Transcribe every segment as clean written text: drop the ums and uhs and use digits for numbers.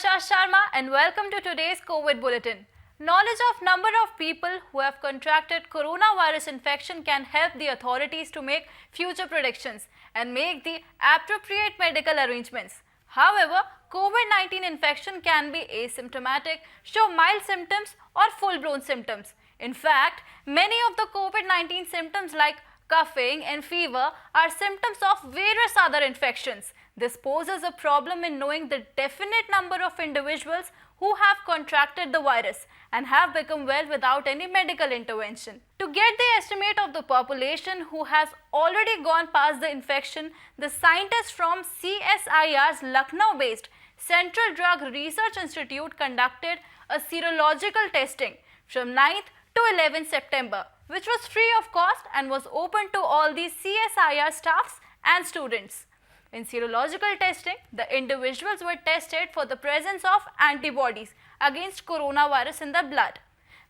Harsha Sharma and welcome to today's COVID Bulletin. Knowledge of number of people who have contracted coronavirus infection can help the authorities to make future predictions and make the appropriate medical arrangements. However, COVID-19 infection can be asymptomatic, show mild symptoms or full-blown symptoms. In fact, many of the COVID-19 symptoms like coughing and fever are symptoms of various other infections. This poses a problem in knowing the definite number of individuals who have contracted the virus and have become well without any medical intervention. To get the estimate of the population who has already gone past the infection, the scientists from CSIR's Lucknow-based Central Drug Research Institute conducted a serological testing from 9th to 11th September, which was free of cost and was open to all the CSIR staffs and students. In serological testing, the individuals were tested for the presence of antibodies against coronavirus in the blood.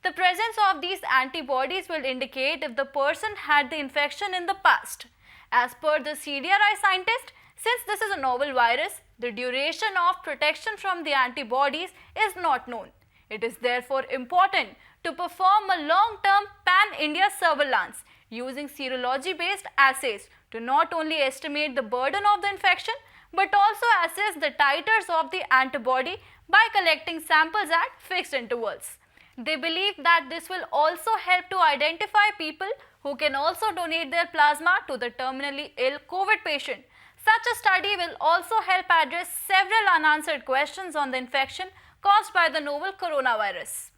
The presence of these antibodies will indicate if the person had the infection in the past. As per the CDRI scientist, since this is a novel virus, the duration of protection from the antibodies is not known. It is therefore important to perform a long-term pan-India surveillance using serology-based assays to not only estimate the burden of the infection but also assess the titers of the antibody by collecting samples at fixed intervals. They believe that this will also help to identify people who can also donate their plasma to the terminally ill COVID patient. Such a study will also help address several unanswered questions on the infection caused by the novel coronavirus.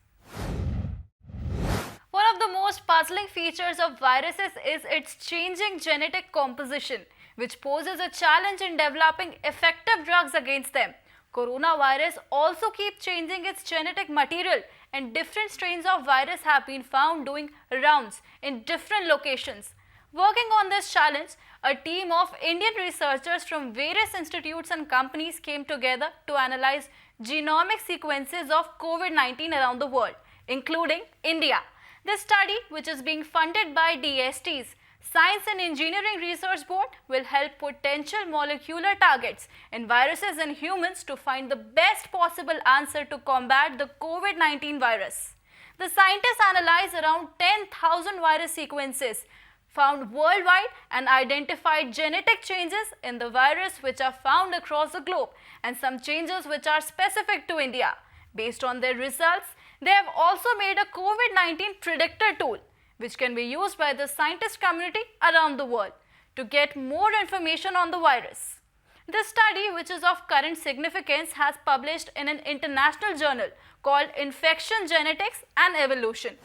One of the most puzzling features of viruses is its changing genetic composition, which poses a challenge in developing effective drugs against them. Coronavirus also keeps changing its genetic material, and different strains of virus have been found doing rounds in different locations. Working on this challenge, a team of Indian researchers from various institutes and companies came together to analyze genomic sequences of COVID-19 around the world, including India. This study, which is being funded by DST's Science and Engineering Research Board, will help potential molecular targets in viruses in humans to find the best possible answer to combat the COVID-19 virus. The scientists analyzed around 10,000 virus sequences found worldwide and identified genetic changes in the virus which are found across the globe and some changes which are specific to India. Based on their results, they have also made a COVID-19 predictor tool which can be used by the scientist community around the world to get more information on the virus. This study, which is of current significance, has published in an international journal called Infection Genetics and Evolution.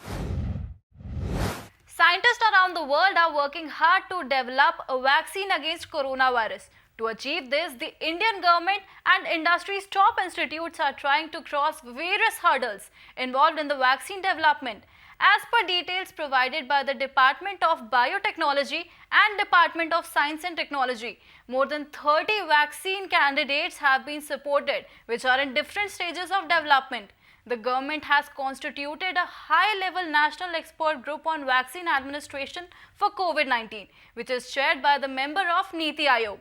Scientists around the world are working hard to develop a vaccine against coronavirus. To achieve this, the Indian government and industry's top institutes are trying to cross various hurdles involved in the vaccine development. As per details provided by the Department of Biotechnology and Department of Science and Technology, more than 30 vaccine candidates have been supported, which are in different stages of development. The government has constituted a high-level national expert group on vaccine administration for COVID-19, which is chaired by the member of Niti Aayog.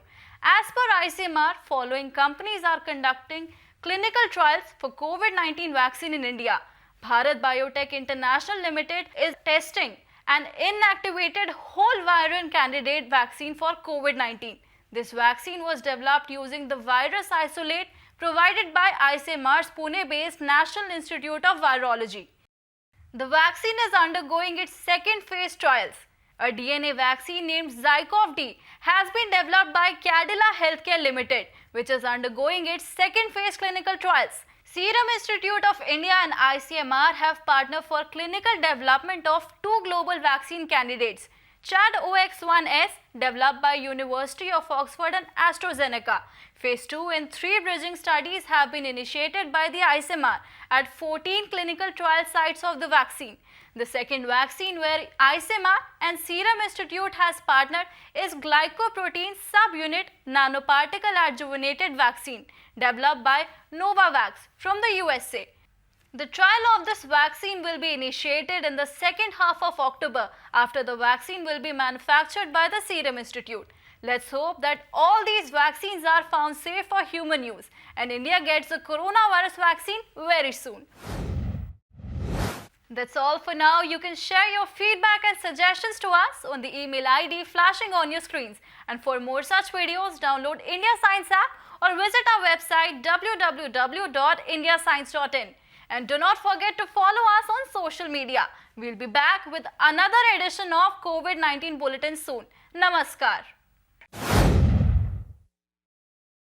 As per ICMR, following companies are conducting clinical trials for COVID-19 vaccine in India. Bharat Biotech International Limited is testing an inactivated whole virion candidate vaccine for COVID-19. This vaccine was developed using the virus isolate provided by ICMR's Pune-based National Institute of Virology. The vaccine is undergoing its second phase trials. A DNA vaccine named ZyCoV-D has been developed by Cadila Healthcare Limited, which is undergoing its second phase clinical trials. Serum Institute of India and ICMR have partnered for clinical development of two global vaccine candidates, ChAd-OX1S, developed by University of Oxford and AstraZeneca. Phase 2 and 3 bridging studies have been initiated by the ICMR at 14 clinical trial sites of the vaccine. The second vaccine where ICMR and Serum Institute has partnered is glycoprotein subunit nanoparticle adjuvanted vaccine developed by Novavax from the USA. The trial of this vaccine will be initiated in the second half of October after the vaccine will be manufactured by the Serum Institute. Let's hope that all these vaccines are found safe for human use and India gets the coronavirus vaccine very soon. That's all for now. You can share your feedback and suggestions to us on the email ID flashing on your screens. And for more such videos, download India Science app or visit our website www.indiascience.in. And do not forget to follow us on social media. We'll be back with another edition of COVID-19 Bulletin soon. Namaskar.